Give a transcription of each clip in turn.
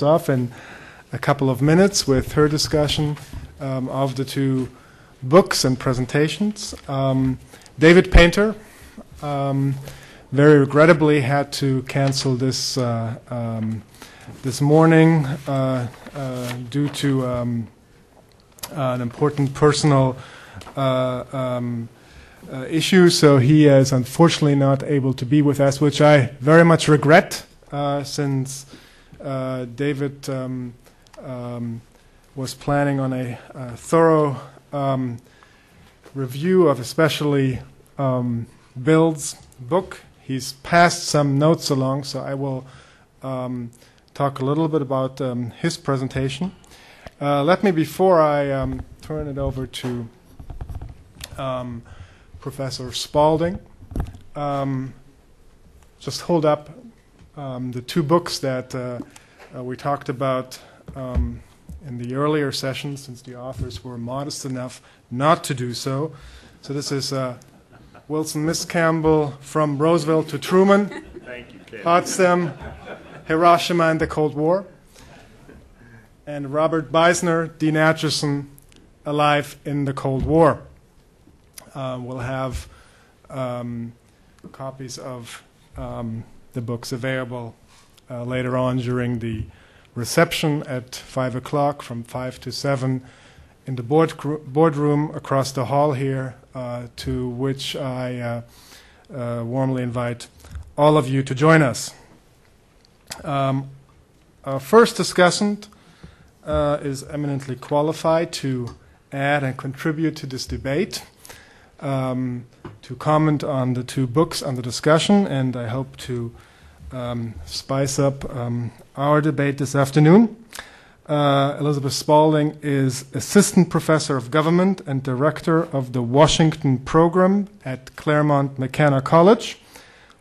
off in a couple of minutes with her discussion of the two books and presentations. David Painter very regrettably had to cancel this this morning due to an important personal issue, so he is unfortunately not able to be with us, which I very much regret, since David was planning on a thorough review of especially Bill's book. He's passed some notes along, so I will talk a little bit about his presentation. Let me, before I turn it over to Professor Spalding, just hold up the two books that we talked about in the earlier session, since the authors were modest enough not to do so. So this is Wilson Miscamble, From Roosevelt to Truman. Thank you, Ken. Potsdam, Hiroshima and the Cold War. And Robert Beisner, Dean Acheson, Alive in the Cold War. We'll have copies of the books available later on during the reception at 5 o'clock, from 5 to 7 in the boardroom across the hall here, to which I warmly invite all of you to join us. Our first discussant is eminently qualified to add and contribute to this debate, to comment on the two books under discussion, and I hope to spice up our debate this afternoon. Elizabeth Spalding is Assistant Professor of Government and Director of the Washington Program at Claremont McKenna College,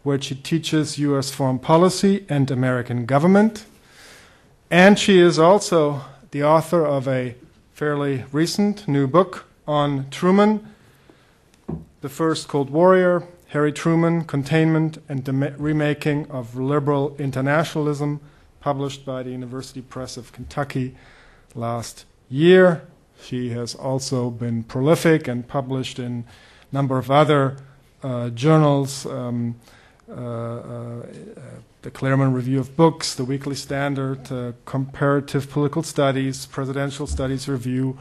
where she teaches U.S. foreign policy and American government. And she is also the author of a fairly recent new book on Truman, The First Cold Warrior, Harry Truman, Containment and the Remaking of Liberal Internationalism, published by the University Press of Kentucky last year. She has also been prolific and published in a number of other journals, the Claremont Review of Books, the Weekly Standard, Comparative Political Studies, Presidential Studies Review,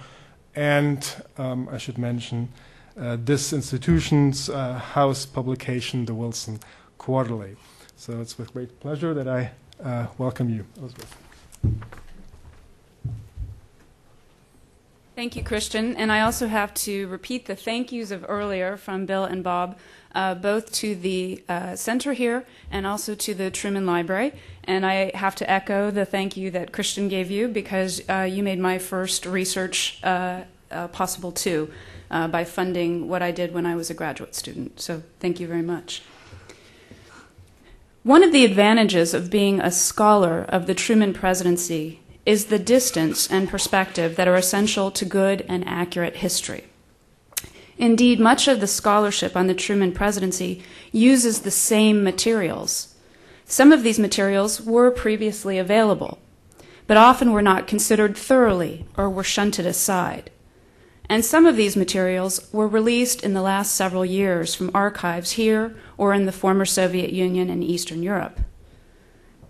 and I should mention this institution's house publication, the Wilson Quarterly. So it's with great pleasure that I welcome you, Elizabeth. Thank you, Christian. And I also have to repeat the thank yous of earlier from Bill and Bob, both to the center here and also to the Truman Library. And I have to echo the thank you that Christian gave you, because you made my first research possible too, by funding what I did when I was a graduate student. So thank you very much. One of the advantages of being a scholar of the Truman presidency is the distance and perspective that are essential to good and accurate history. Indeed, much of the scholarship on the Truman presidency uses the same materials. Some of these materials were previously available, but often were not considered thoroughly or were shunted aside. And some of these materials were released in the last several years from archives here or in the former Soviet Union and Eastern Europe.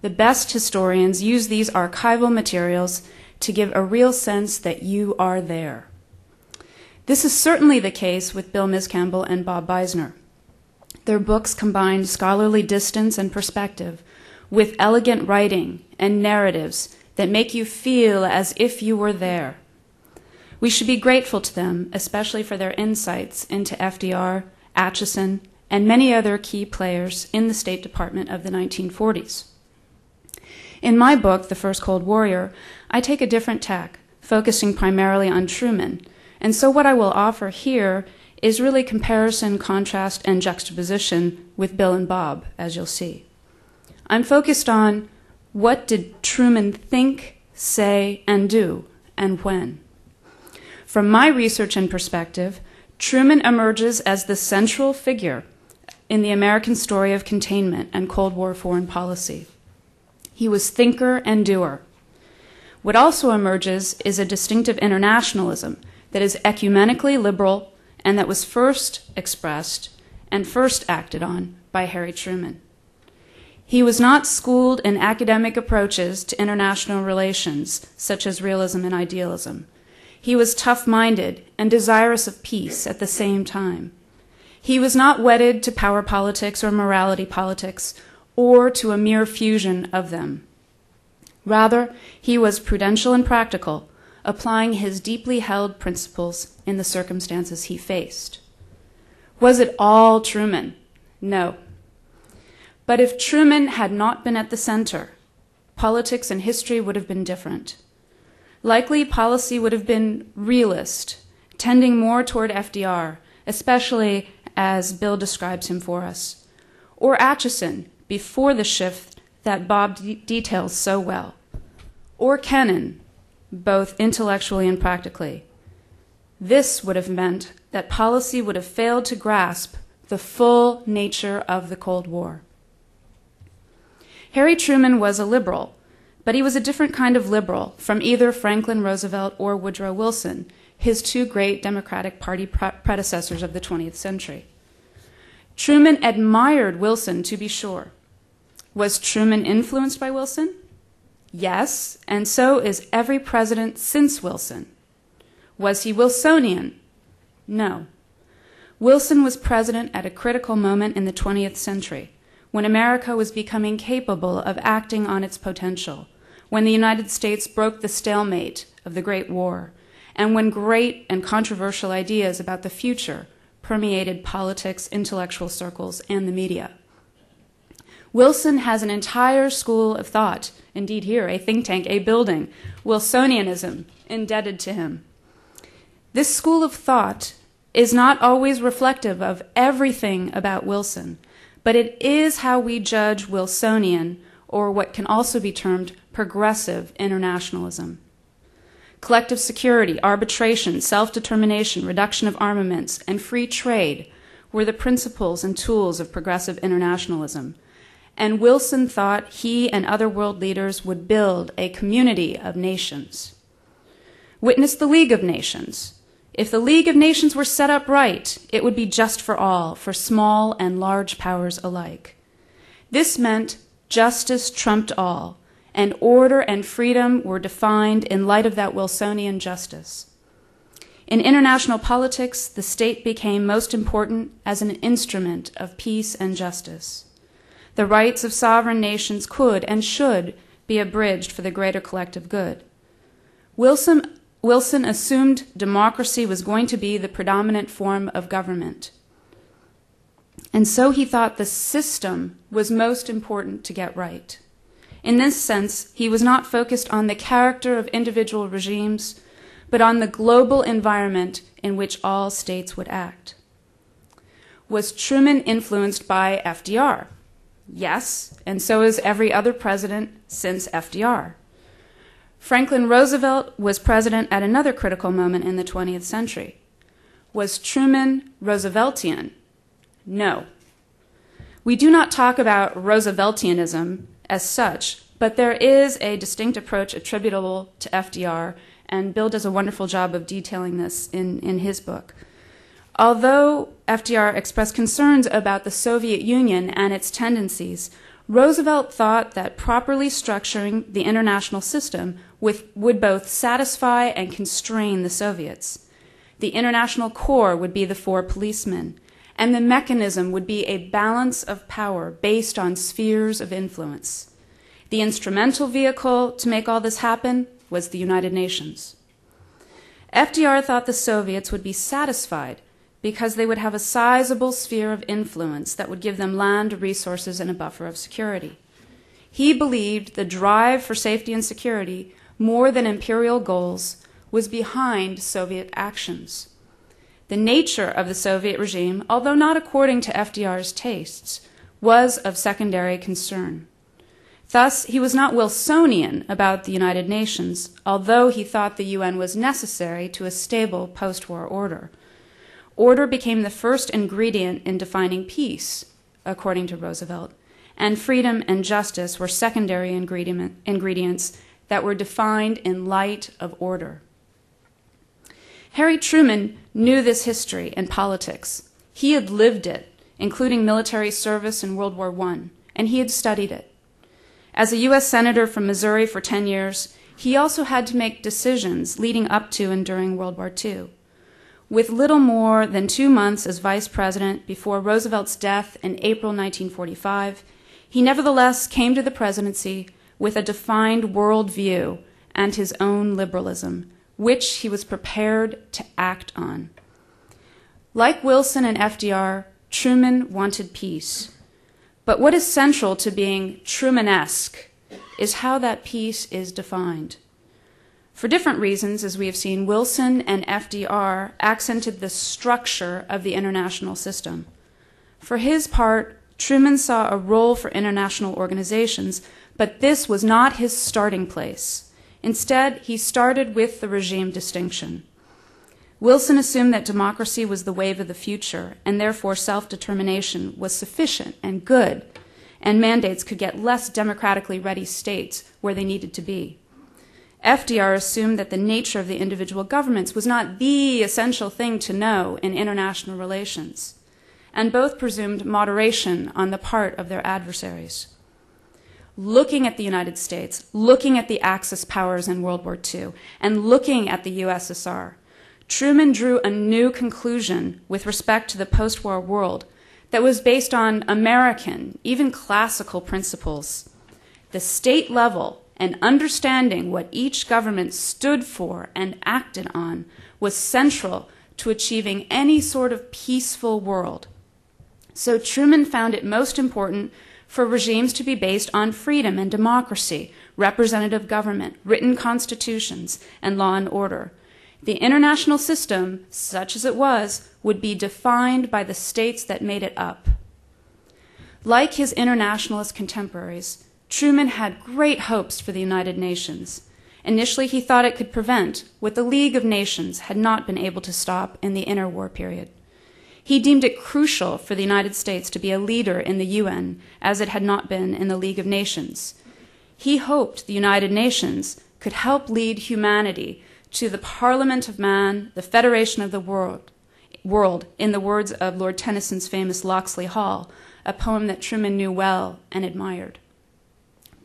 The best historians use these archival materials to give a real sense that you are there. This is certainly the case with Bill Miscamble and Bob Beisner. Their books combine scholarly distance and perspective with elegant writing and narratives that make you feel as if you were there. We should be grateful to them, especially for their insights into FDR, Acheson, and many other key players in the State Department of the 1940s. In my book, The First Cold Warrior, I take a different tack, focusing primarily on Truman. And so what I will offer here is really comparison, contrast, and juxtaposition with Bill and Bob, as you'll see. I'm focused on what did Truman think, say, and do, and when. From my research and perspective, Truman emerges as the central figure in the American story of containment and Cold War foreign policy. He was thinker and doer. What also emerges is a distinctive internationalism that is ecumenically liberal and that was first expressed and first acted on by Harry Truman. He was not schooled in academic approaches to international relations, such as realism and idealism. He was tough-minded and desirous of peace at the same time. He was not wedded to power politics or morality politics or to a mere fusion of them. Rather, he was prudential and practical, applying his deeply held principles in the circumstances he faced. Was it all Truman? No. But if Truman had not been at the center, politics and history would have been different. Likely policy would have been realist, tending more toward FDR, especially as Bill describes him for us, or Acheson before the shift that Bob details so well, or Kennan, both intellectually and practically. This would have meant that policy would have failed to grasp the full nature of the Cold War. Harry Truman was a liberal, but he was a different kind of liberal from either Franklin Roosevelt or Woodrow Wilson, his two great Democratic Party predecessors of the 20th century. Truman admired Wilson, to be sure. Was Truman influenced by Wilson? Yes, and so is every president since Wilson. Was he Wilsonian? No. Wilson was president at a critical moment in the 20th century, when America was becoming capable of acting on its potential, when the United States broke the stalemate of the Great War, and when great and controversial ideas about the future permeated politics, intellectual circles, and the media. Wilson has an entire school of thought, indeed here, a think tank, a building, Wilsonianism, indebted to him. This school of thought is not always reflective of everything about Wilson, but it is how we judge Wilsonian, or what can also be termed progressive internationalism. Collective security, arbitration, self-determination, reduction of armaments, and free trade were the principles and tools of progressive internationalism. And Wilson thought he and other world leaders would build a community of nations. Witness the League of Nations. If the League of Nations were set up right, it would be just for all, for small and large powers alike. This meant justice trumped all, and order and freedom were defined in light of that Wilsonian justice. In international politics, the state became most important as an instrument of peace and justice. The rights of sovereign nations could and should be abridged for the greater collective good. Wilson assumed democracy was going to be the predominant form of government. And so he thought the system was most important to get right. In this sense, he was not focused on the character of individual regimes, but on the global environment in which all states would act. Was Truman influenced by FDR? Yes, and so is every other president since FDR. Franklin Roosevelt was president at another critical moment in the 20th century. Was Truman Rooseveltian? No. We do not talk about Rooseveltianism as such, but there is a distinct approach attributable to FDR, and Bill does a wonderful job of detailing this in his book. Although FDR expressed concerns about the Soviet Union and its tendencies, Roosevelt thought that properly structuring the international system would both satisfy and constrain the Soviets. The international core would be the four policemen, and the mechanism would be a balance of power based on spheres of influence. The instrumental vehicle to make all this happen was the United Nations. FDR thought the Soviets would be satisfied because they would have a sizable sphere of influence that would give them land, resources, and a buffer of security. He believed the drive for safety and security, more than imperial goals, was behind Soviet actions. The nature of the Soviet regime, although not according to FDR's tastes, was of secondary concern. Thus, he was not Wilsonian about the United Nations, although he thought the UN was necessary to a stable post-war order. Order became the first ingredient in defining peace, according to Roosevelt, and freedom and justice were secondary ingredients that were defined in light of order. Harry Truman knew this history and politics. He had lived it, including military service in World War I, and he had studied it. As a U.S. Senator from Missouri for 10 years, he also had to make decisions leading up to and during World War II. With little more than 2 months as vice president before Roosevelt's death in April 1945, he nevertheless came to the presidency with a defined worldview and his own liberalism, which he was prepared to act on. Like Wilson and FDR, Truman wanted peace. But what is central to being Trumanesque is how that peace is defined. For different reasons, as we have seen, Wilson and FDR accented the structure of the international system. For his part, Truman saw a role for international organizations, but this was not his starting place. Instead, he started with the regime distinction. Wilson assumed that democracy was the wave of the future, and therefore self-determination was sufficient and good, and mandates could get less democratically ready states where they needed to be. FDR assumed that the nature of the individual governments was not the essential thing to know in international relations, and both presumed moderation on the part of their adversaries. Looking at the United States, looking at the Axis powers in World War II, and looking at the USSR, Truman drew a new conclusion with respect to the post-war world that was based on American, even classical principles. The state level and understanding what each government stood for and acted on was central to achieving any sort of peaceful world. So Truman found it most important for regimes to be based on freedom and democracy, representative government, written constitutions, and law and order. The international system, such as it was, would be defined by the states that made it up. Like his internationalist contemporaries, Truman had great hopes for the United Nations. Initially, he thought it could prevent what the League of Nations had not been able to stop in the interwar period. He deemed it crucial for the United States to be a leader in the UN, as it had not been in the League of Nations. He hoped the United Nations could help lead humanity to the Parliament of Man, the Federation of the world, in the words of Lord Tennyson's famous Locksley Hall, a poem that Truman knew well and admired.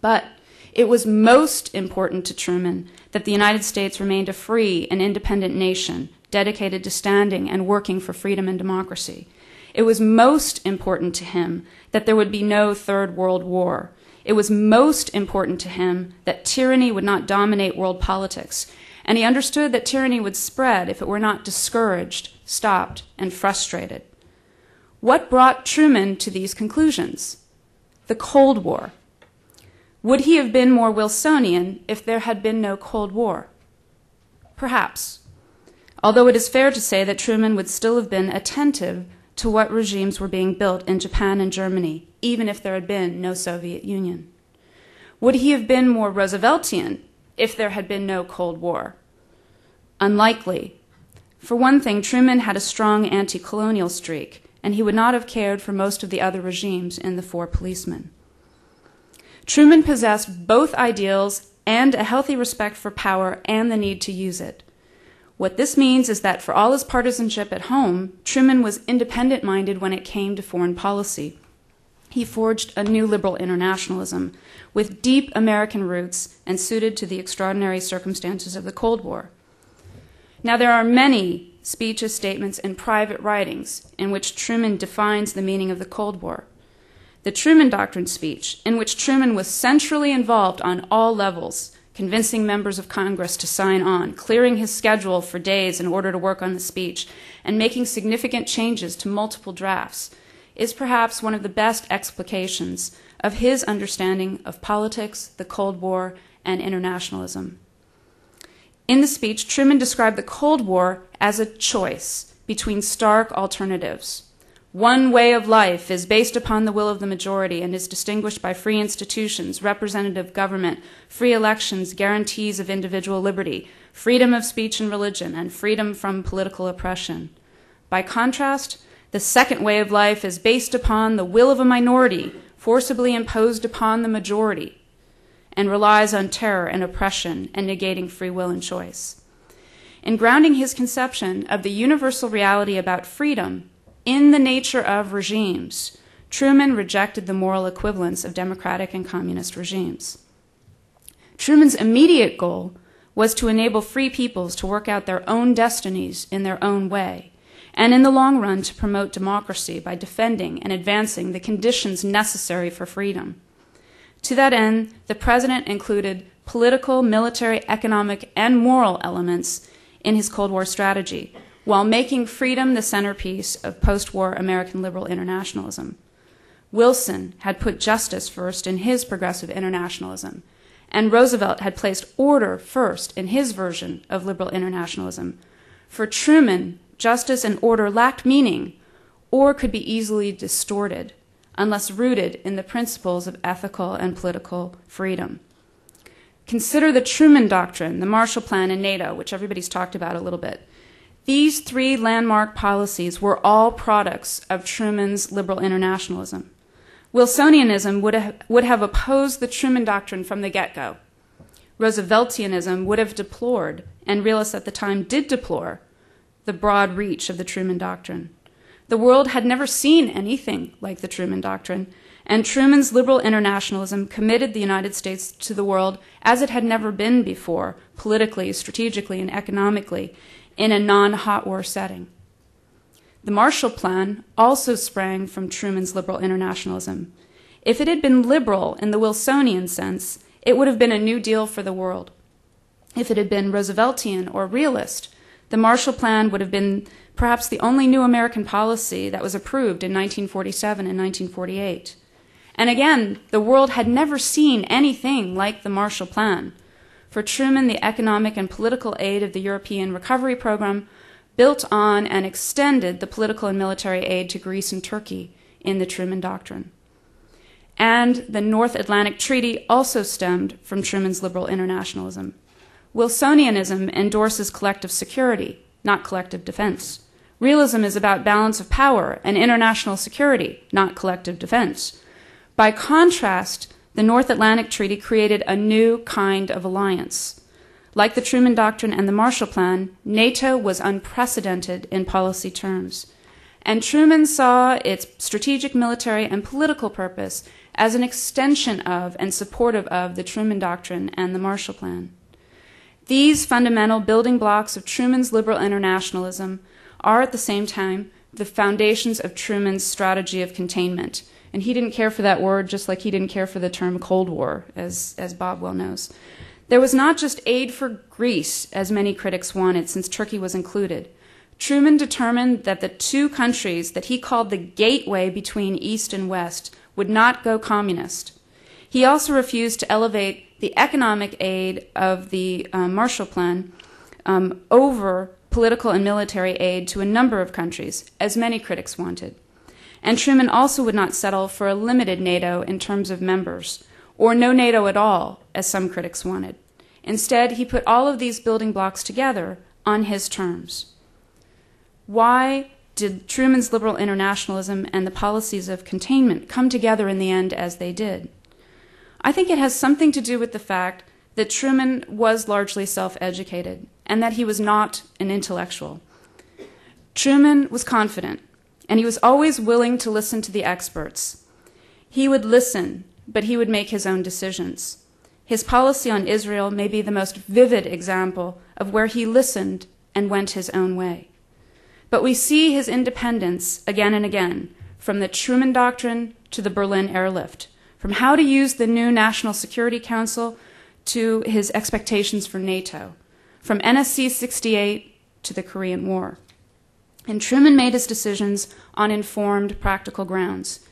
But it was most important to Truman that the United States remained a free and independent nation, dedicated to standing and working for freedom and democracy. It was most important to him that there would be no Third World War. It was most important to him that tyranny would not dominate world politics, and he understood that tyranny would spread if it were not discouraged, stopped, and frustrated. What brought Truman to these conclusions? The Cold War. Would he have been more Wilsonian if there had been no Cold War? Perhaps. Although it is fair to say that Truman would still have been attentive to what regimes were being built in Japan and Germany, even if there had been no Soviet Union. Would he have been more Rooseveltian if there had been no Cold War? Unlikely. For one thing, Truman had a strong anti-colonial streak, and he would not have cared for most of the other regimes in the Four Policemen. Truman possessed both ideals and a healthy respect for power and the need to use it. What this means is that for all his partisanship at home, Truman was independent-minded when it came to foreign policy. He forged a new liberal internationalism with deep American roots and suited to the extraordinary circumstances of the Cold War. Now, there are many speeches, statements, and private writings in which Truman defines the meaning of the Cold War. The Truman Doctrine speech, in which Truman was centrally involved on all levels, convincing members of Congress to sign on, clearing his schedule for days in order to work on the speech, and making significant changes to multiple drafts, is perhaps one of the best explications of his understanding of politics, the Cold War, and internationalism. In the speech, Truman described the Cold War as a choice between stark alternatives. One way of life is based upon the will of the majority and is distinguished by free institutions, representative government, free elections, guarantees of individual liberty, freedom of speech and religion, and freedom from political oppression. By contrast, the second way of life is based upon the will of a minority, forcibly imposed upon the majority. and relies on terror and oppression and negating free will and choice. In grounding his conception of the universal reality about freedom in the nature of regimes, Truman rejected the moral equivalence of democratic and communist regimes. Truman's immediate goal was to enable free peoples to work out their own destinies in their own way, and in the long run to promote democracy by defending and advancing the conditions necessary for freedom. To that end, the president included political, military, economic, and moral elements in his Cold War strategy, while making freedom the centerpiece of post-war American liberal internationalism. Wilson had put justice first in his progressive internationalism, and Roosevelt had placed order first in his version of liberal internationalism. For Truman, justice and order lacked meaning or could be easily distorted unless rooted in the principles of ethical and political freedom. Consider the Truman Doctrine, the Marshall Plan, and NATO, which everybody's talked about a little bit. These three landmark policies were all products of Truman's liberal internationalism. Wilsonianism would have opposed the Truman Doctrine from the get-go. Rooseveltianism would have deplored, and realists at the time did deplore, the broad reach of the Truman Doctrine. The world had never seen anything like the Truman Doctrine, and Truman's liberal internationalism committed the United States to the world as it had never been before, politically, strategically, and economically, in a non-hot war setting. The Marshall Plan also sprang from Truman's liberal internationalism. If it had been liberal in the Wilsonian sense, it would have been a New Deal for the world. If it had been Rooseveltian or realist, the Marshall Plan would have been perhaps the only new American policy that was approved in 1947 and 1948. And again, the world had never seen anything like the Marshall Plan. For Truman, the economic and political aid of the European Recovery Program built on and extended the political and military aid to Greece and Turkey in the Truman Doctrine. And the North Atlantic Treaty also stemmed from Truman's liberal internationalism. Wilsonianism endorses collective security, not collective defense. Realism is about balance of power and international security, not collective defense. By contrast, the North Atlantic Treaty created a new kind of alliance. Like the Truman Doctrine and the Marshall Plan, NATO was unprecedented in policy terms. And Truman saw its strategic, military, and political purpose as an extension of and supportive of the Truman Doctrine and the Marshall Plan. These fundamental building blocks of Truman's liberal internationalism are at the same time the foundations of Truman's strategy of containment. And he didn't care for that word, just like he didn't care for the term Cold War, as Bob well knows. There was not just aid for Greece, as many critics wanted, since Turkey was included. Truman determined that the two countries that he called the gateway between East and West would not go communist. He also refused to elevate the economic aid of the Marshall Plan over political and military aid to a number of countries, as many critics wanted. And Truman also would not settle for a limited NATO in terms of members, or no NATO at all, as some critics wanted. Instead, he put all of these building blocks together on his terms. Why did Truman's liberal internationalism and the policies of containment come together in the end as they did? I think it has something to do with the fact that Truman was largely self-educated and that he was not an intellectual. Truman was confident, and he was always willing to listen to the experts. He would listen, but he would make his own decisions. His policy on Israel may be the most vivid example of where he listened and went his own way. But we see his independence again and again, from the Truman Doctrine to the Berlin Airlift, from how to use the new National Security Council to his expectations for NATO, from NSC 68 to the Korean War. And Truman made his decisions on informed, practical grounds.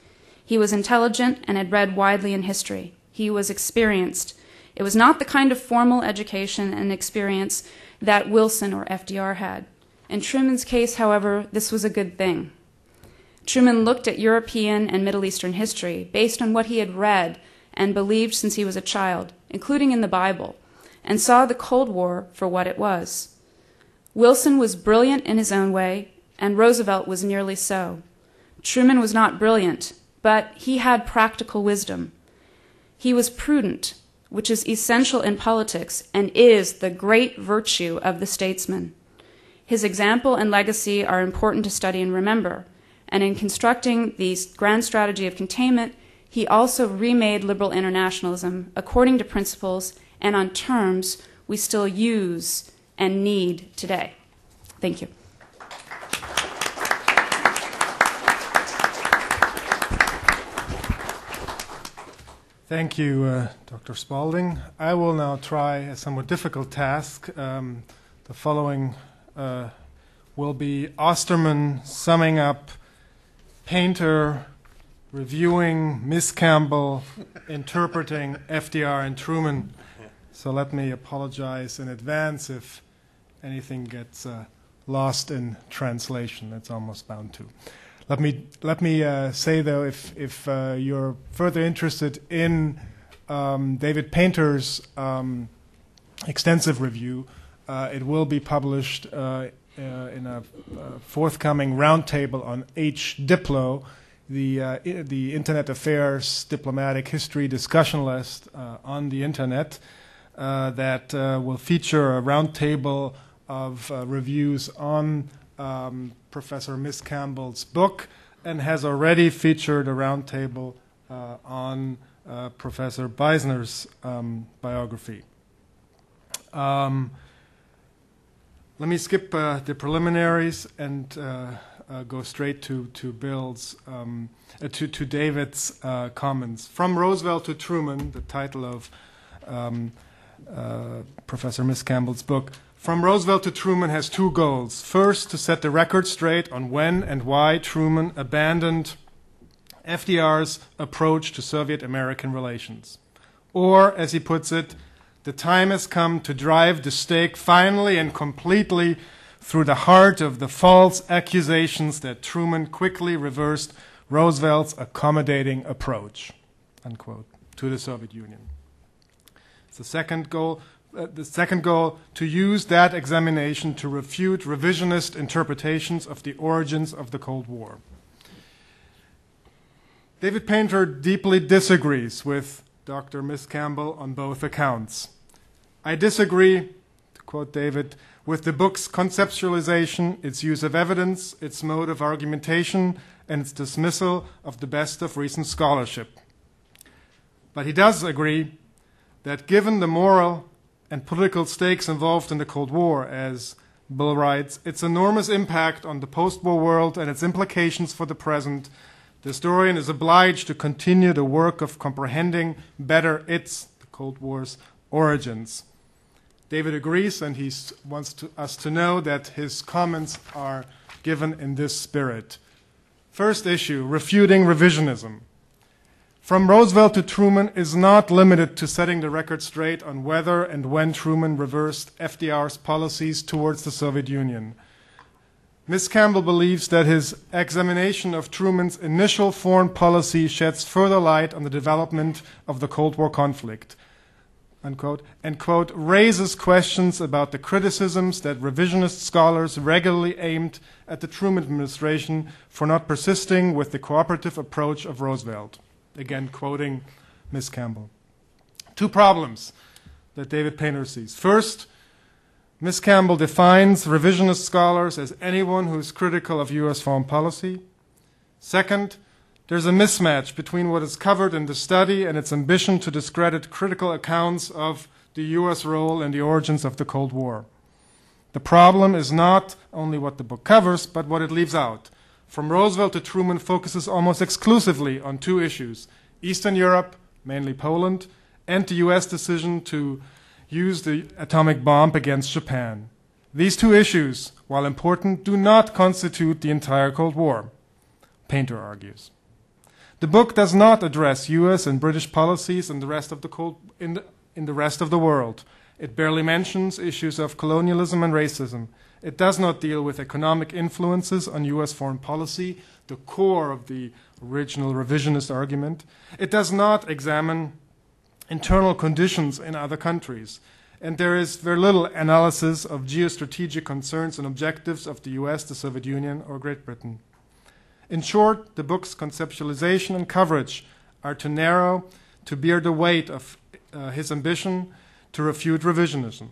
He was intelligent and had read widely in history. He was experienced. It was not the kind of formal education and experience that Wilson or FDR had. In Truman's case, however, this was a good thing. Truman looked at European and Middle Eastern history based on what he had read and believed since he was a child, including in the Bible, and saw the Cold War for what it was. Wilson was brilliant in his own way, and Roosevelt was nearly so. Truman was not brilliant, but he had practical wisdom. He was prudent, which is essential in politics and is the great virtue of the statesman. His example and legacy are important to study and remember, and in constructing the grand strategy of containment, he also remade liberal internationalism according to principles and on terms we still use and need today. Thank you. Thank you, Dr. Spalding. I will now try a somewhat difficult task. The following will be Osterman summing up, Painter reviewing, Miscamble interpreting FDR and Truman. So let me apologize in advance if anything gets lost in translation. It's almost bound to. Let me say, though, if you're further interested in David Painter's extensive review, it will be published in a forthcoming roundtable on H-Diplo, the Internet Affairs Diplomatic History discussion list on the Internet that will feature a roundtable of reviews on Professor Miscamble's book, and has already featured a roundtable on Professor Beisner's biography. Let me skip the preliminaries and go straight to Bill's to David's comments. From Roosevelt to Truman, the title of Professor Miscamble's book. From Roosevelt to Truman has two goals. First, to set the record straight on when and why Truman abandoned FDR's approach to Soviet-American relations. Or, as he puts it, the time has come to drive the stake finally and completely through the heart of the false accusations that Truman quickly reversed Roosevelt's accommodating approach, unquote, to the Soviet Union. The second goal, to use that examination to refute revisionist interpretations of the origins of the Cold War. David Painter deeply disagrees with Dr. Miscamble on both accounts. I disagree, to quote David, with the book's conceptualization, its use of evidence, its mode of argumentation, and its dismissal of the best of recent scholarship. But he does agree that given the moral and political stakes involved in the Cold War, as Bill writes, its enormous impact on the post-war world and its implications for the present, the historian is obliged to continue the work of comprehending better the Cold War's, origins. David agrees, and he wants us to know that his comments are given in this spirit. First issue, refuting revisionism. From Roosevelt to Truman is not limited to setting the record straight on whether and when Truman reversed FDR's policies towards the Soviet Union. Miscamble believes that his examination of Truman's initial foreign policy sheds further light on the development of the Cold War conflict, unquote, and, quote, raises questions about the criticisms that revisionist scholars regularly aimed at the Truman administration for not persisting with the cooperative approach of Roosevelt. Again, quoting Miscamble. Two problems that David Painter sees. First, Miscamble defines revisionist scholars as anyone who is critical of U.S. foreign policy. Second, there's a mismatch between what is covered in the study and its ambition to discredit critical accounts of the U.S. role in the origins of the Cold War. The problem is not only what the book covers, but what it leaves out. From Roosevelt to Truman focuses almost exclusively on two issues: Eastern Europe, mainly Poland, and the U.S. decision to use the atomic bomb against Japan. These two issues, while important, do not constitute the entire Cold War, Painter argues. The book does not address U.S. and British policies in the rest of the rest of the world. It barely mentions issues of colonialism and racism. It does not deal with economic influences on U.S. foreign policy, the core of the original revisionist argument. It does not examine internal conditions in other countries. And there is very little analysis of geostrategic concerns and objectives of the U.S., the Soviet Union, or Great Britain. In short, the book's conceptualization and coverage are too narrow to bear the weight of his ambition to refute revisionism.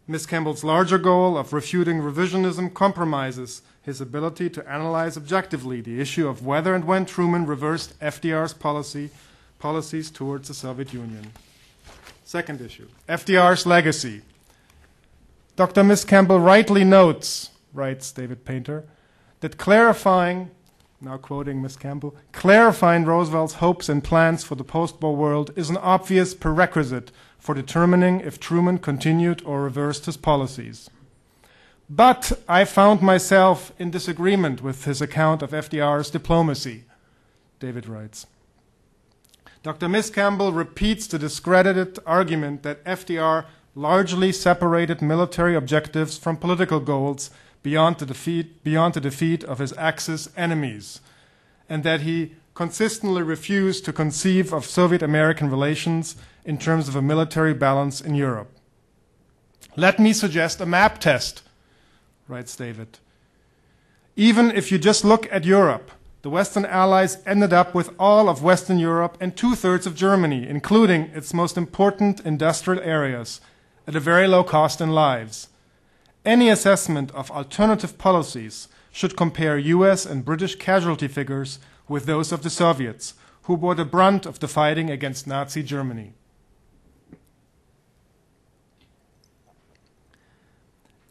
Miscamble's larger goal of refuting revisionism compromises his ability to analyze objectively the issue of whether and when Truman reversed FDR's policies towards the Soviet Union. Second issue, FDR's legacy. Dr. Miscamble rightly notes, writes David Painter, that clarifying, now quoting Miscamble, clarifying Roosevelt's hopes and plans for the post-war world is an obvious prerequisite for determining if Truman continued or reversed his policies. But I found myself in disagreement with his account of FDR's diplomacy, David writes. Dr. Miscamble repeats the discredited argument that FDR largely separated military objectives from political goals beyond the defeat of his Axis enemies, and that he consistently refused to conceive of Soviet-American relations in terms of a military balance in Europe. Let me suggest a map test, writes David. Even if you just look at Europe, the Western Allies ended up with all of Western Europe and two-thirds of Germany, including its most important industrial areas, at a very low cost in lives. Any assessment of alternative policies should compare US and British casualty figures with those of the Soviets, who bore the brunt of the fighting against Nazi Germany.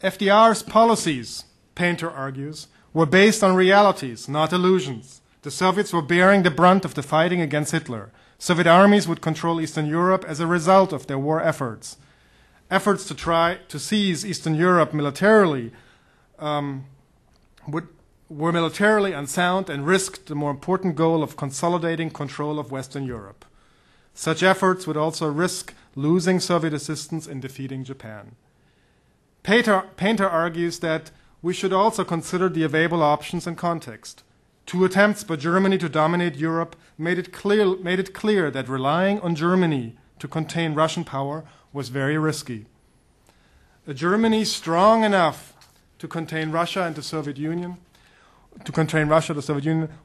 FDR's policies, Painter argues, were based on realities, not illusions. The Soviets were bearing the brunt of the fighting against Hitler. Soviet armies would control Eastern Europe as a result of their war efforts. Efforts to try to seize Eastern Europe militarily were militarily unsound and risked the more important goal of consolidating control of Western Europe. Such efforts would also risk losing Soviet assistance in defeating Japan. Painter argues that we should also consider the available options and context. Two attempts by Germany to dominate Europe made it clear that relying on Germany to contain Russian power was very risky. A Germany strong enough to contain Russia and the Soviet Union,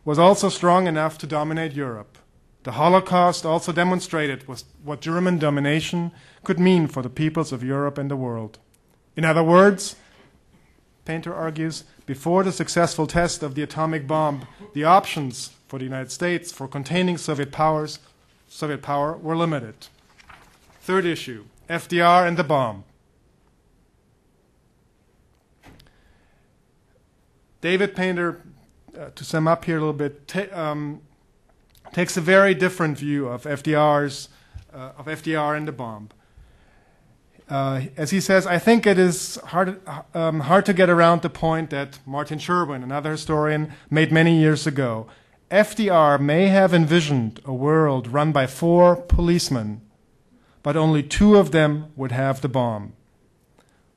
was also strong enough to dominate Europe. The Holocaust also demonstrated what German domination could mean for the peoples of Europe and the world. In other words, Painter argues, before the successful test of the atomic bomb, the options for the United States for containing Soviet power were limited. Third issue, FDR and the bomb. David Painter, to sum up here a little bit, takes a very different view of FDR and the bomb. As he says, I think it is hard to get around the point that Martin Sherwin, another historian, made many years ago. FDR may have envisioned a world run by 4 policemen, but only 2 of them would have the bomb.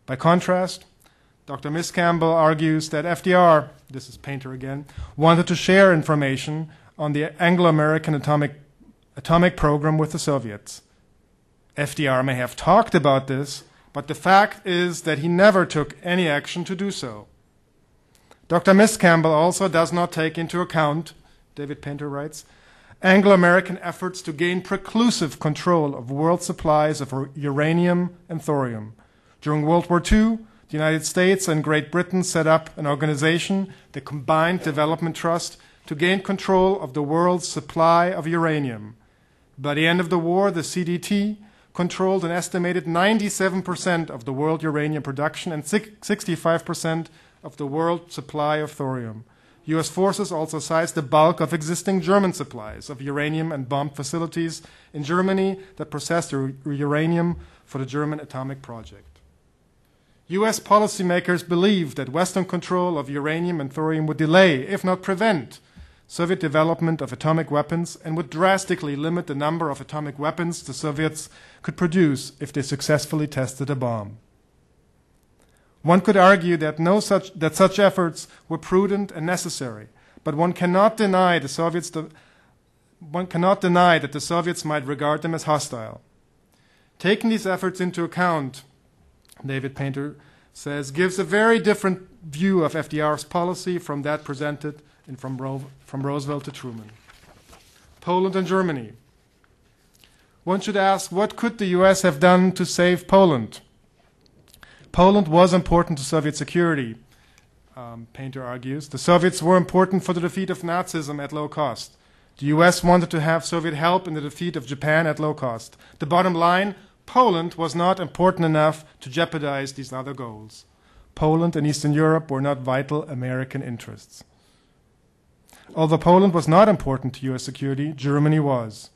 By contrast, Dr. Miscamble argues that FDR, this is Painter again, wanted to share information on the Anglo-American atomic program with the Soviets. FDR may have talked about this, but the fact is that he never took any action to do so. Dr. Miscamble also does not take into account, David Painter writes, Anglo-American efforts to gain preclusive control of world supplies of uranium and thorium. During World War II, the United States and Great Britain set up an organization, the Combined Development Trust, to gain control of the world's supply of uranium. By the end of the war, the CDT controlled an estimated 97% of the world uranium production and 65% of the world supply of thorium. U.S. forces also seized the bulk of existing German supplies of uranium and bomb facilities in Germany that processed uranium for the German atomic project. U.S. policymakers believed that Western control of uranium and thorium would delay, if not prevent, Soviet development of atomic weapons and would drastically limit the number of atomic weapons the Soviets could produce if they successfully tested a bomb. One could argue that such efforts were prudent and necessary, but one cannot deny that the Soviets might regard them as hostile. Taking these efforts into account, David Painter says, gives a very different view of FDR's policy from that presented from Roosevelt to Truman. Poland and Germany. one should ask, what could the US have done to save Poland? Poland was important to Soviet security, Painter argues. The Soviets were important for the defeat of Nazism at low cost. The US wanted to have Soviet help in the defeat of Japan at low cost. The bottom line, Poland was not important enough to jeopardize these other goals. Poland and Eastern Europe were not vital American interests. Although Poland was not important to US security, Germany was.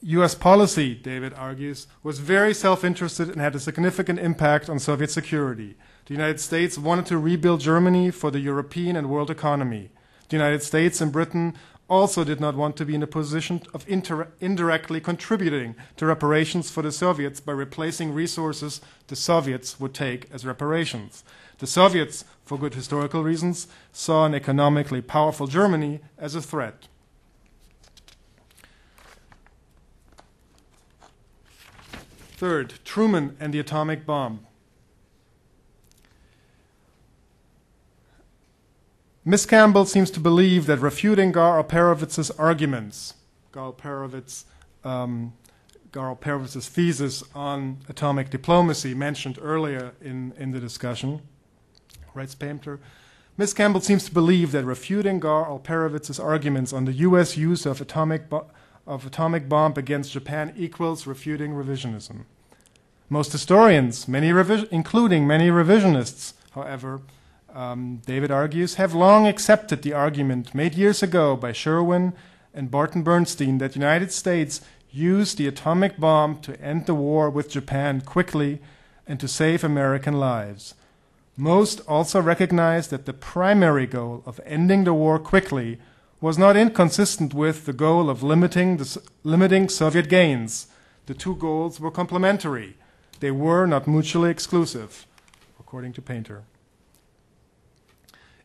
US policy, David argues, was very self-interested and had a significant impact on Soviet security. The United States wanted to rebuild Germany for the European and world economy. The United States and Britain also did not want to be in a position of indirectly contributing to reparations for the Soviets by replacing resources the Soviets would take as reparations. The Soviets, for good historical reasons, saw an economically powerful Germany as a threat. Third, Truman and the atomic bomb. Miscamble seems to believe that refuting Gar Alperovitz's arguments, Gar Alperovitz's thesis on atomic diplomacy mentioned earlier in the discussion, writes Painter, Miscamble seems to believe that refuting Gar Alperovitz's arguments on the U.S. use of atomic bomb against Japan equals refuting revisionism. Most historians, including many revisionists, however, David argues, have long accepted the argument made years ago by Sherwin and Barton Bernstein that the United States used the atomic bomb to end the war with Japan quickly and to save American lives. Most also recognize that the primary goal of ending the war quickly was not inconsistent with the goal of limiting Soviet gains. The two goals were complementary. They were not mutually exclusive, according to Painter.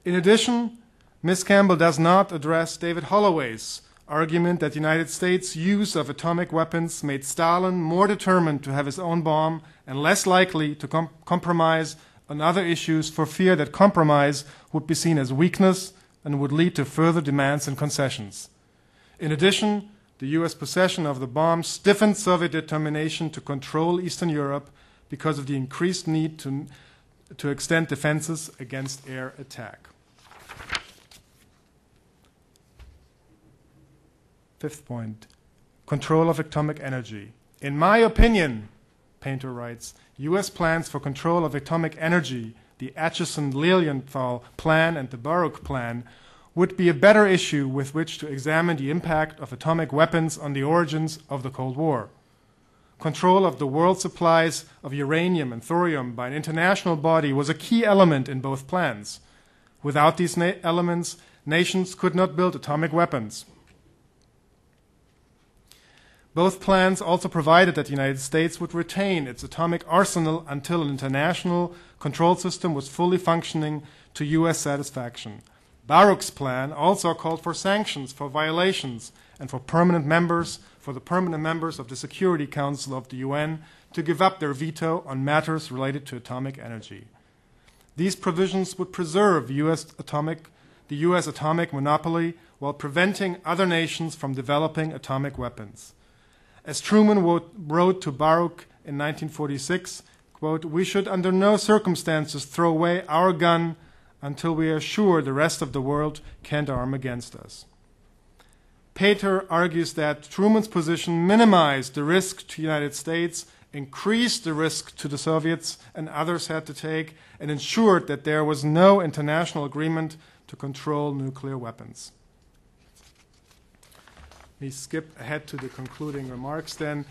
In addition, Miscamble does not address David Holloway's argument that the United States' use of atomic weapons made Stalin more determined to have his own bomb and less likely to compromise on other issues for fear that compromise would be seen as weakness and would lead to further demands and concessions. In addition, the U.S. possession of the bomb stiffened Soviet determination to control Eastern Europe because of the increased need to extend defenses against air attack. Fifth point, control of atomic energy. In my opinion, Painter writes, U.S. plans for control of atomic energy, the Acheson-Lilienthal plan and the Baruch plan, would be a better issue with which to examine the impact of atomic weapons on the origins of the Cold War. Control of the world supplies of uranium and thorium by an international body was a key element in both plans. Without these elements, nations could not build atomic weapons. Both plans also provided that the United States would retain its atomic arsenal until an international control system was fully functioning to U.S. satisfaction. Baruch's plan also called for sanctions for violations and for the permanent members of the Security Council of the UN to give up their veto on matters related to atomic energy. These provisions would preserve the U.S. atomic monopoly while preventing other nations from developing atomic weapons. As Truman wrote to Baruch in 1946, quote, "We should under no circumstances throw away our gun until we are sure the rest of the world can't arm against us." Pater argues that Truman's position minimized the risk to the United States, increased the risk to the Soviets and others had to take, and ensured that there was no international agreement to control nuclear weapons. We skip ahead to the concluding remarks then.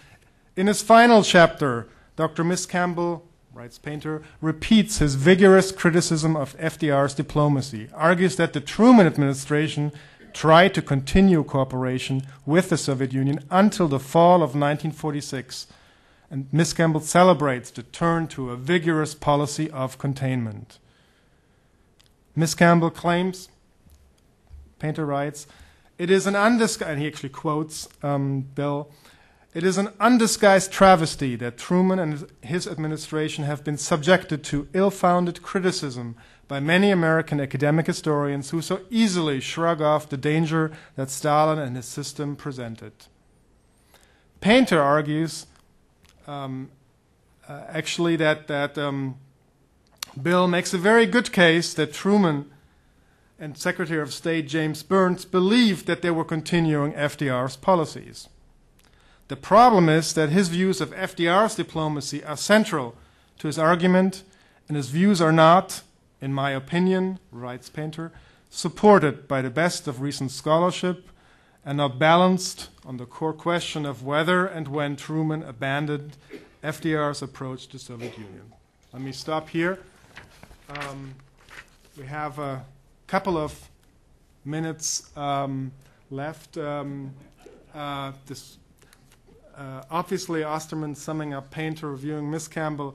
In his final chapter, Dr. Miscamble, writes Painter, repeats his vigorous criticism of FDR's diplomacy, argues that the Truman administration tried to continue cooperation with the Soviet Union until the fall of 1946, and Miscamble celebrates the turn to a vigorous policy of containment. Miscamble claims, Painter writes, it is an undisguised, and he actually quotes Bill, it is an undisguised travesty that Truman and his administration have been subjected to ill-founded criticism by many American academic historians who so easily shrug off the danger that Stalin and his system presented. Painter argues actually that Bill makes a very good case that Truman and Secretary of State James Burns believed that they were continuing FDR's policies. The problem is that his views of FDR's diplomacy are central to his argument, and his views are not, in my opinion, writes Painter, supported by the best of recent scholarship and are balanced on the core question of whether and when Truman abandoned FDR's approach to the Soviet Union. Let me stop here. We have a couple of minutes left. Obviously, Osterman, summing up Painter, reviewing Miscamble,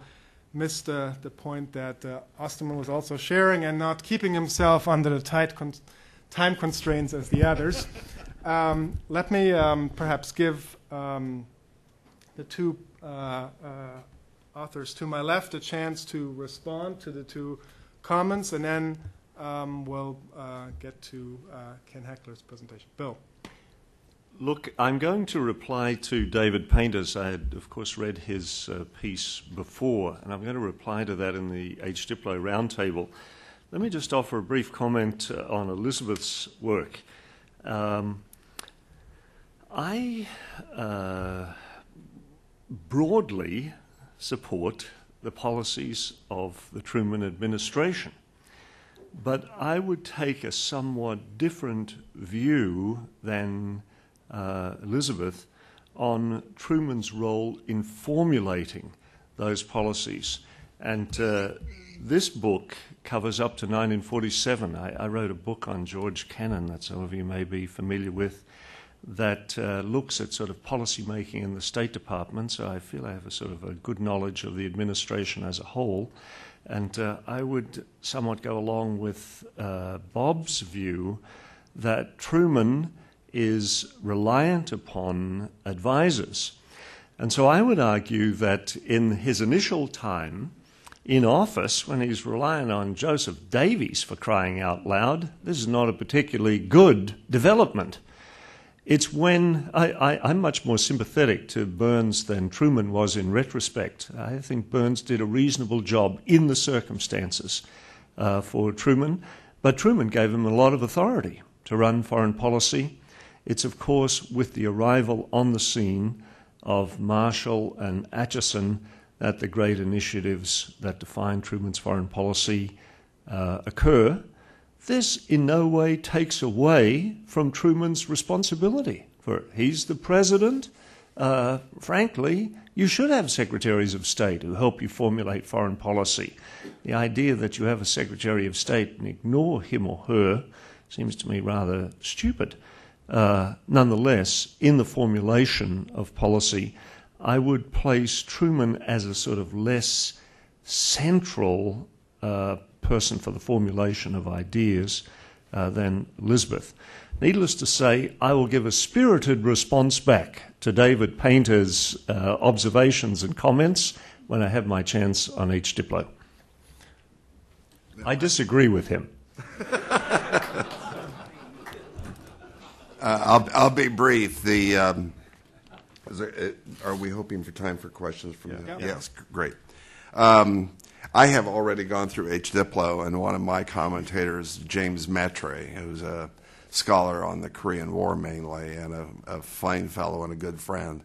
missed the point that Osterman was also sharing and not keeping himself under the tight time constraints as the others. Let me perhaps give the two authors to my left a chance to respond to the two comments, and then we'll get to Ken Heckler's presentation. Bill. Look, I'm going to reply to David Painter's. I had, of course, read his piece before, and I'm going to reply to that in the H. Diplo roundtable. Let me just offer a brief comment on Elizabeth's work. I broadly support the policies of the Truman administration, but I would take a somewhat different view than Elizabeth on Truman's role in formulating those policies. And this book covers up to 1947. I wrote a book on George Kennan that some of you may be familiar with that looks at sort of policy making in the State Department, so I feel I have a sort of a good knowledge of the administration as a whole. And I would somewhat go along with Bob's view that Truman is reliant upon advisors. And so I would argue that in his initial time in office, when he's relying on Joseph Davies for crying out loud, this is not a particularly good development. It's when I'm much more sympathetic to Burns than Truman was in retrospect. I think Burns did a reasonable job in the circumstances for Truman, but Truman gave him a lot of authority to run foreign policy. It's, of course, with the arrival on the scene of Marshall and Acheson that the great initiatives that define Truman's foreign policy occur. This in no way takes away from Truman's responsibility. For he's the president. Frankly, you should have secretaries of state who help you formulate foreign policy. The idea that you have a secretary of state and ignore him or her seems to me rather stupid. Nonetheless, in the formulation of policy, I would place Truman as a sort of less central person for the formulation of ideas than Elizabeth. Needless to say, I will give a spirited response back to David Painter's observations and comments when I have my chance on each Diplo. I disagree with him. I'll be brief. Are we hoping for time for questions from the? Yes, great. I have already gone through H. Diplo, and one of my commentators, James Matre, who's a scholar on the Korean War mainly, and a fine fellow and a good friend.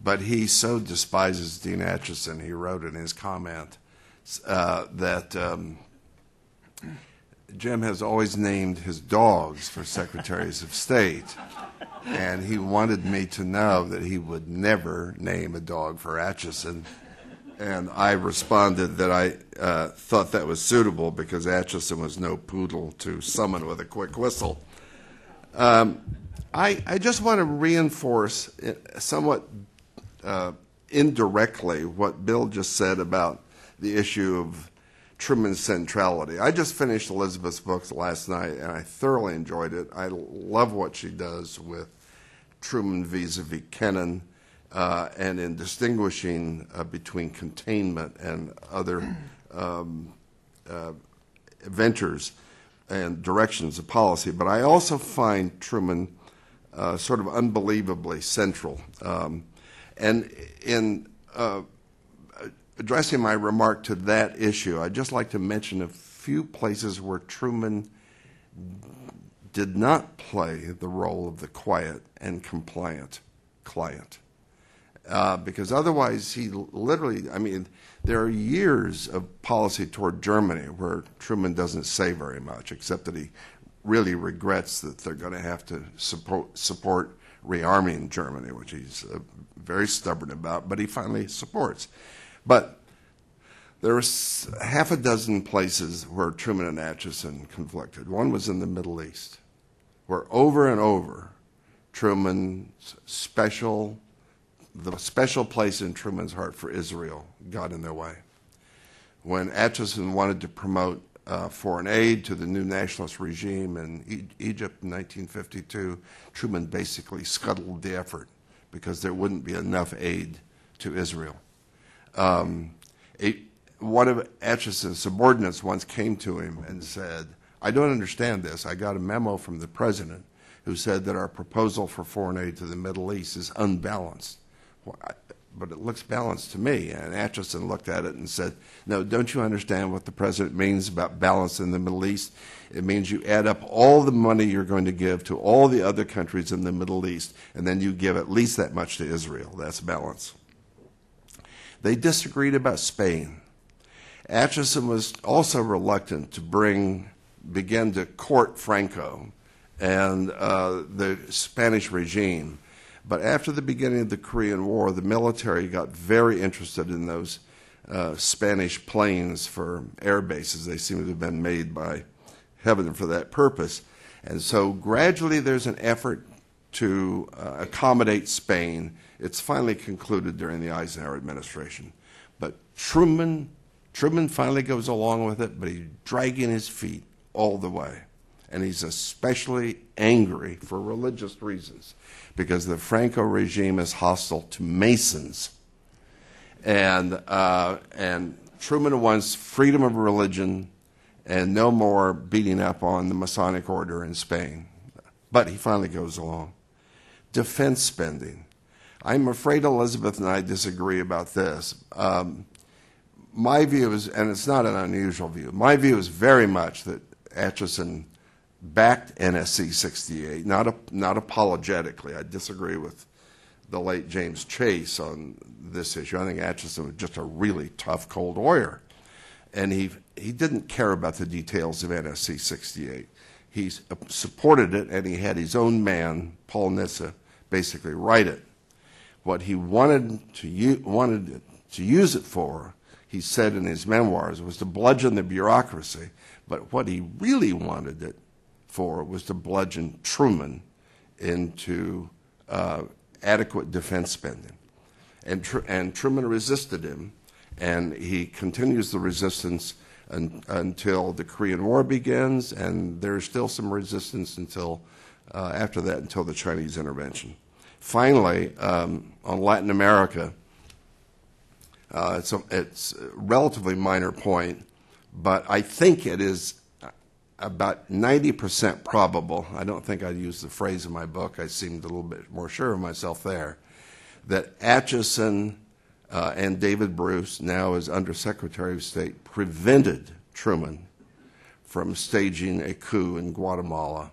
But he so despises Dean Acheson, he wrote in his comment that Jim has always named his dogs for secretaries of state, and he wanted me to know that he would never name a dog for Acheson. And I responded that I thought that was suitable because Acheson was no poodle to summon with a quick whistle. I just want to reinforce somewhat indirectly what Bill just said about the issue of Truman's centrality. I just finished Elizabeth's books last night, and I thoroughly enjoyed it. I love what she does with Truman vis-a-vis Kennan, and in distinguishing between containment and other ventures and directions of policy. But I also find Truman sort of unbelievably central. And in addressing my remark to that issue, I'd just like to mention a few places where Truman did not play the role of the quiet and compliant client. Because otherwise he literally, I mean, there are years of policy toward Germany where Truman doesn't say very much, except that he really regrets that they're going to have to support rearming Germany, which he's very stubborn about, but he finally supports. But there were half a dozen places where Truman and Acheson conflicted. One was in the Middle East, where over and over Truman's the special place in Truman's heart for Israel got in their way. When Acheson wanted to promote foreign aid to the new nationalist regime in Egypt in 1952, Truman basically scuttled the effort because there wouldn't be enough aid to Israel. One of Acheson's subordinates once came to him and said, "I don't understand this. I got a memo from the president who said that our proposal for foreign aid to the Middle East is unbalanced." But it looks balanced to me. And Acheson looked at it and said, "No, don't you understand what the president means about balance in the Middle East? It means you add up all the money you're going to give to all the other countries in the Middle East, and then you give at least that much to Israel. That's balance." They disagreed about Spain. Acheson was also reluctant to begin to court Franco and the Spanish regime. But after the beginning of the Korean War, the military got very interested in those Spanish planes for air bases. They seem to have been made by heaven for that purpose. And so gradually there's an effort to accommodate Spain. It's finally concluded during the Eisenhower administration. But Truman finally goes along with it, but he's dragging his feet all the way. And he's especially angry for religious reasons because the Franco regime is hostile to Masons. And Truman wants freedom of religion and no more beating up on the Masonic order in Spain. But he finally goes along. Defense spending. I'm afraid Elizabeth and I disagree about this. My view is, and it's not an unusual view, my view is very much that Acheson backed NSC 68, not apologetically. I disagree with the late James Chase on this issue. I think Acheson was just a really tough Cold Warrior. And he didn't care about the details of NSC 68. He supported it, and he had his own man, Paul Nissa, basically write it. What he wanted to use it for, he said in his memoirs, was to bludgeon the bureaucracy. But what he really wanted it for was to bludgeon Truman into adequate defense spending. And Truman resisted him, and he continues the resistance until the Korean War begins, and there's still some resistance until after that, until the Chinese intervention. Finally, on Latin America, it's a relatively minor point, but I think it is about 90% probable, I don't think I'd use the phrase in my book, I seemed a little bit more sure of myself there, that Acheson and David Bruce, now as Undersecretary of State, prevented Truman from staging a coup in Guatemala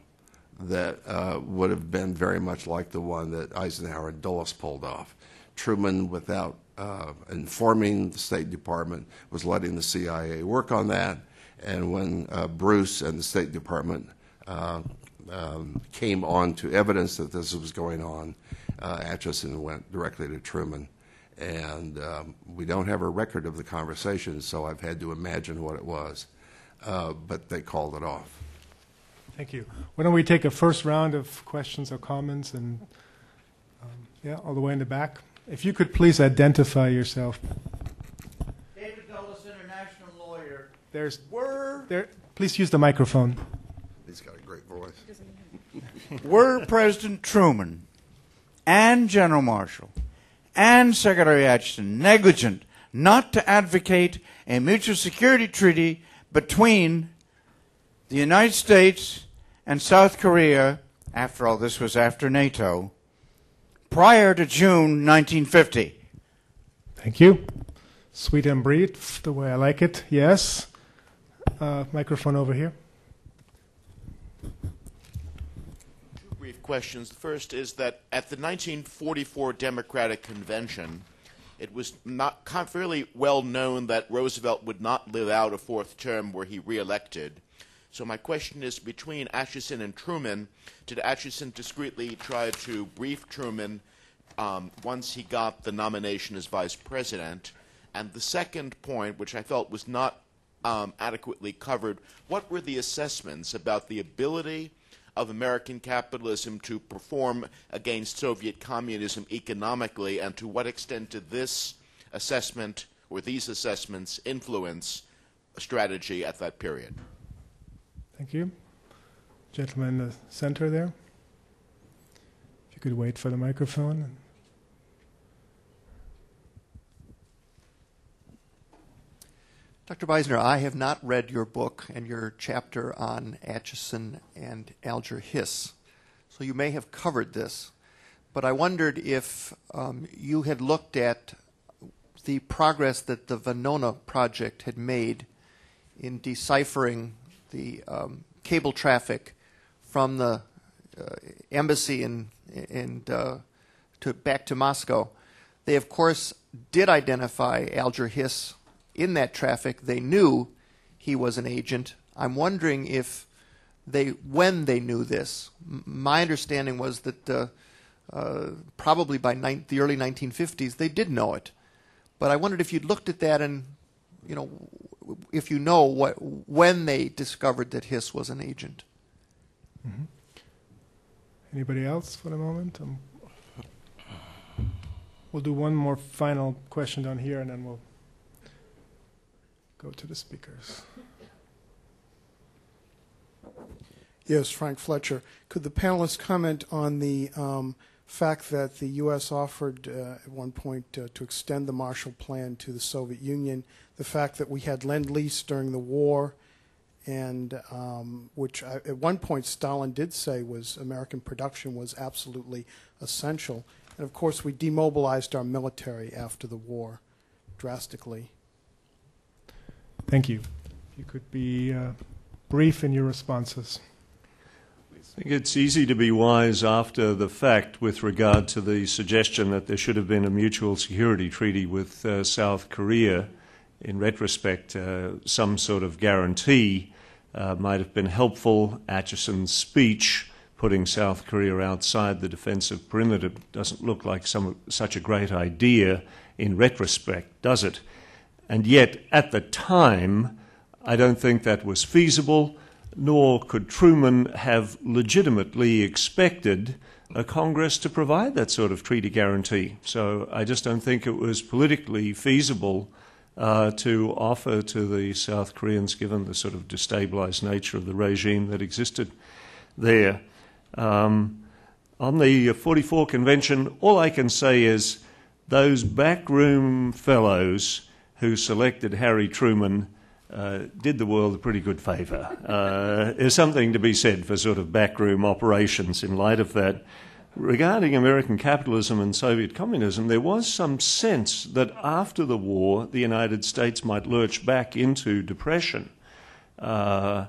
that would have been very much like the one that Eisenhower and Dulles pulled off. Truman, without informing the State Department, was letting the CIA work on that. And when Bruce and the State Department came on to evidence that this was going on, Acheson went directly to Truman. And we don't have a record of the conversation, so I've had to imagine what it was. But they called it off. Thank you. Why don't we take a first round of questions or comments, and all the way in the back. If you could please identify yourself. David Dulles, international lawyer. Please use the microphone. He's got a great voice. Were President Truman and General Marshall and Secretary Acheson negligent not to advocate a mutual security treaty between the United States and South Korea, after all, this was after NATO, prior to June 1950? Thank you. Sweet and brief, the way I like it. Yes. Microphone over here. Two brief questions. The first is that at the 1944 Democratic Convention, it was not fairly well known that Roosevelt would not live out a fourth term were he reelected. So my question is, between Acheson and Truman, did Acheson discreetly try to brief Truman once he got the nomination as vice president? And the second point, which I felt was not adequately covered, what were the assessments about the ability of American capitalism to perform against Soviet communism economically, and to what extent did this assessment or these assessments influence strategy at that period? Thank you. Gentleman in the center there. If you could wait for the microphone. Dr. Beisner, I have not read your book and your chapter on Acheson and Alger Hiss, so you may have covered this. But I wondered if you had looked at the progress that the Venona project had made in deciphering the cable traffic from the embassy back to Moscow. They, of course, did identify Alger Hiss in that traffic. They knew he was an agent. I'm wondering if when they knew this. My understanding was that probably by the early 1950s they did know it. But I wondered if you'd looked at that and, if you know when they discovered that Hiss was an agent. Mm-hmm. Anybody else for the moment? We'll do one more final question down here, and then we'll go to the speakers. Yes, Frank Fletcher. Could the panelists comment on the fact that the U.S. offered at one point to extend the Marshall Plan to the Soviet Union, the fact that we had Lend-Lease during the war, and which at one point Stalin did say was American production was absolutely essential. And of course we demobilized our military after the war drastically. Thank you. If you could be brief in your responses. I think it's easy to be wise after the fact with regard to the suggestion that there should have been a mutual security treaty with South Korea. In retrospect, some sort of guarantee might have been helpful. Acheson's speech, putting South Korea outside the defensive perimeter, doesn't look like such a great idea in retrospect, does it? And yet, at the time, I don't think that was feasible, nor could Truman have legitimately expected a Congress to provide that sort of treaty guarantee. So I just don't think it was politically feasible to offer to the South Koreans, given the sort of destabilized nature of the regime that existed there. On the 44 convention, all I can say is those backroom fellows who selected Harry Truman did the world a pretty good favour. There's something to be said for sort of backroom operations in light of that. Regarding American capitalism and Soviet communism, there was some sense that after the war the United States might lurch back into depression. So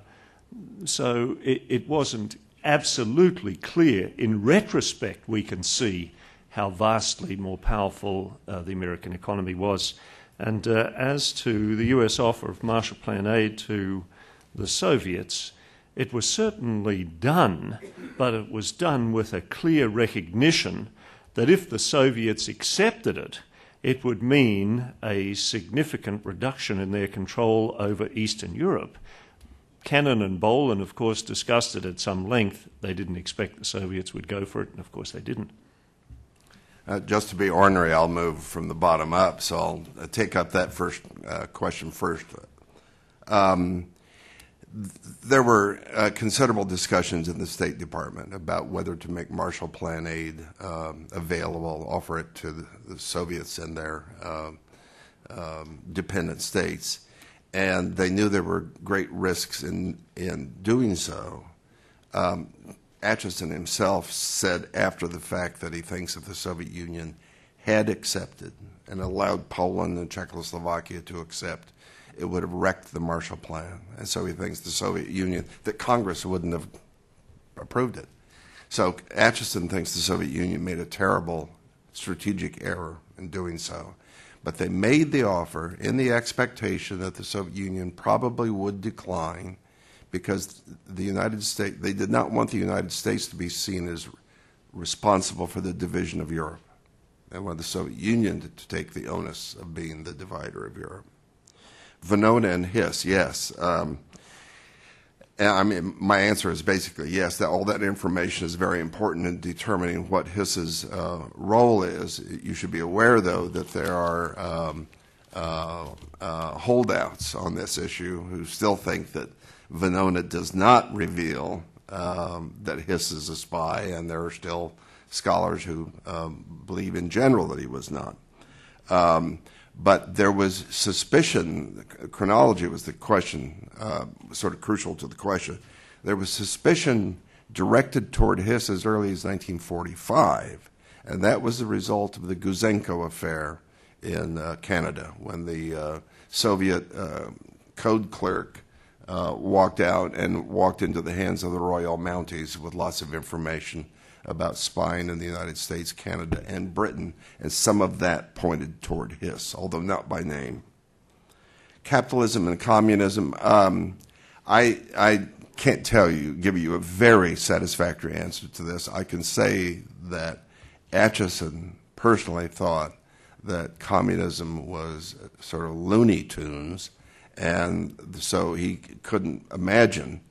it wasn't absolutely clear. In retrospect, we can see how vastly more powerful the American economy was. And as to the US offer of Marshall Plan aid to the Soviets, it was certainly done, but it was done with a clear recognition that if the Soviets accepted it, it would mean a significant reduction in their control over Eastern Europe. Kennan and Boland, of course, discussed it at some length. They didn't expect the Soviets would go for it, and of course they didn't. Just to be ornery, I'll move from the bottom up, so I'll take up that first question first. There were considerable discussions in the State Department about whether to make Marshall Plan aid available, offer it to the Soviets and their dependent states. and they knew there were great risks in doing so. Acheson himself said after the fact that he thinks if the Soviet Union had accepted and allowed Poland and Czechoslovakia to accept, it would have wrecked the Marshall Plan. And so he thinks the Soviet Union, that Congress wouldn't have approved it. So Acheson thinks the Soviet Union made a terrible strategic error in doing so. But they made the offer in the expectation that the Soviet Union probably would decline, because the United States, they did not want the United States to be seen as responsible for the division of Europe. They wanted the Soviet Union to take the onus of being the divider of Europe. Venona and Hiss, yes. I mean, my answer is basically yes, that all that information is very important in determining what Hiss's role is. You should be aware, though, that there are holdouts on this issue who still think that Venona does not reveal that Hiss is a spy, and there are still scholars who believe in general that he was not. But there was suspicion. Chronology was the question, sort of crucial to the question. There was suspicion directed toward Hiss as early as 1945, and that was the result of the Guzenko affair in Canada, when the Soviet code clerk walked out and walked into the hands of the Royal Mounties with lots of information about spying in the United States, Canada, and Britain, and some of that pointed toward Hiss, although not by name. Capitalism and communism, I can't give you a very satisfactory answer to this. I can say that Acheson personally thought that communism was sort of Looney Tunes, and so he couldn't imagine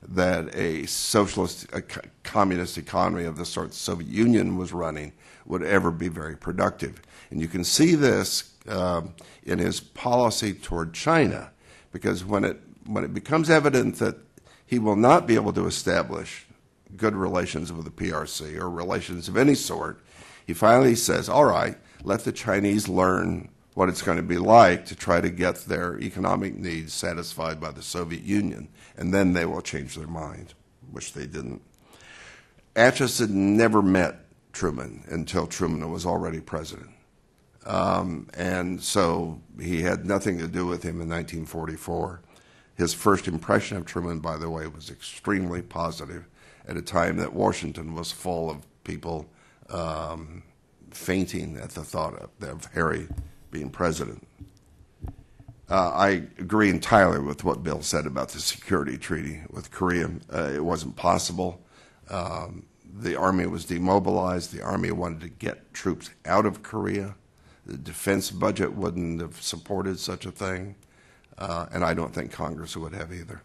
that a socialist, a communist economy of the sort the Soviet Union was running would ever be very productive. And you can see this in his policy toward China, because when it becomes evident that he will not be able to establish good relations with the PRC or relations of any sort, he finally says, all right, let the Chinese learn what it's going to be like to try to get their economic needs satisfied by the Soviet Union, and then they will change their mind, which they didn't. Acheson never met Truman until Truman was already president. And so he had nothing to do with him in 1944. His first impression of Truman, by the way, was extremely positive at a time that Washington was full of people fainting at the thought of Harry being president. I agree entirely with what Bill said about the security treaty with Korea. It wasn't possible. The Army was demobilized. The Army wanted to get troops out of Korea. The defense budget wouldn't have supported such a thing. And I don't think Congress would have either.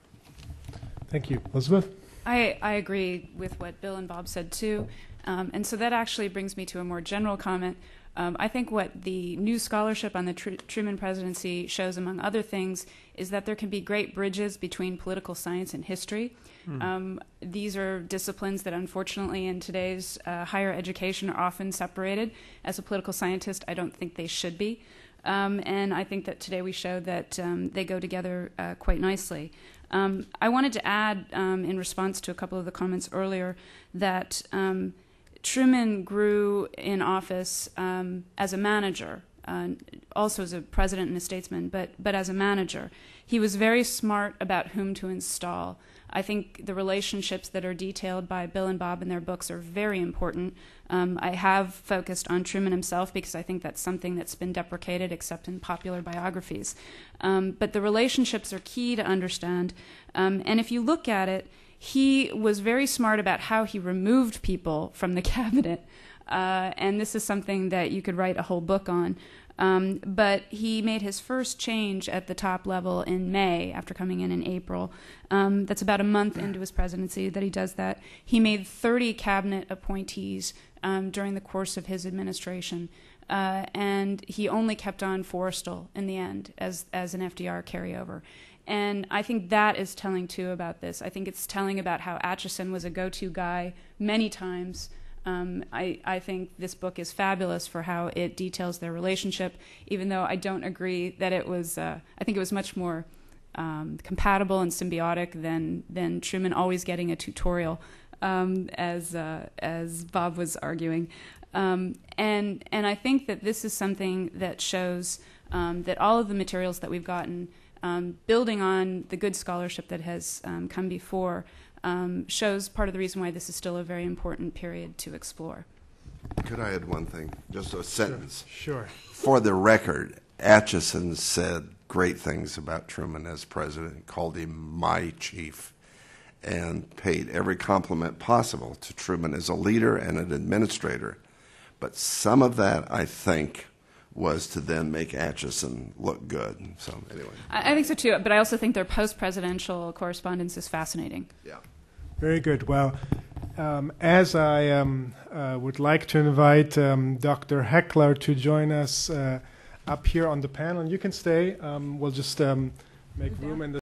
Thank you. Elizabeth? I agree with what Bill and Bob said, too. And so that actually brings me to a more general comment. I think what the new scholarship on the Truman presidency shows, among other things, is that there can be great bridges between political science and history. These are disciplines that, unfortunately, in today's higher education are often separated. As a political scientist, I don't think they should be. And I think that today we show that they go together quite nicely. I wanted to add, in response to a couple of the comments earlier, that Truman grew in office as a manager, also as a president and a statesman, but as a manager. He was very smart about whom to install. I think the relationships that are detailed by Bill and Bob in their books are very important. I have focused on Truman himself because I think that's something that's been deprecated except in popular biographies. But the relationships are key to understand. And if you look at it, he was very smart about how he removed people from the cabinet. And this is something that you could write a whole book on. But he made his first change at the top level in May after coming in April. That's about a month into his presidency that he does that. He made 30 cabinet appointees during the course of his administration. And he only kept on Forrestal in the end as an FDR carryover. And I think that is telling, too, about this. I think it's telling about how Acheson was a go-to guy many times. I think this book is fabulous for how it details their relationship, even though I don't agree that it was, I think it was much more compatible and symbiotic than Truman always getting a tutorial, as Bob was arguing. And I think that this is something that shows that all of the materials that we've gotten, building on the good scholarship that has come before, shows part of the reason why this is still a very important period to explore. Could I add one thing? Just a sentence. Sure. For the record, Acheson said great things about Truman as president, called him my chief, and paid every compliment possible to Truman as a leader and an administrator. But some of that, I think, was to then make Acheson look good. So anyway. I think so too, but I also think their post-presidential correspondence is fascinating. Yeah. Very good. Well, as I would like to invite Dr. Heckler to join us up here on the panel, and you can stay. We'll just make room in the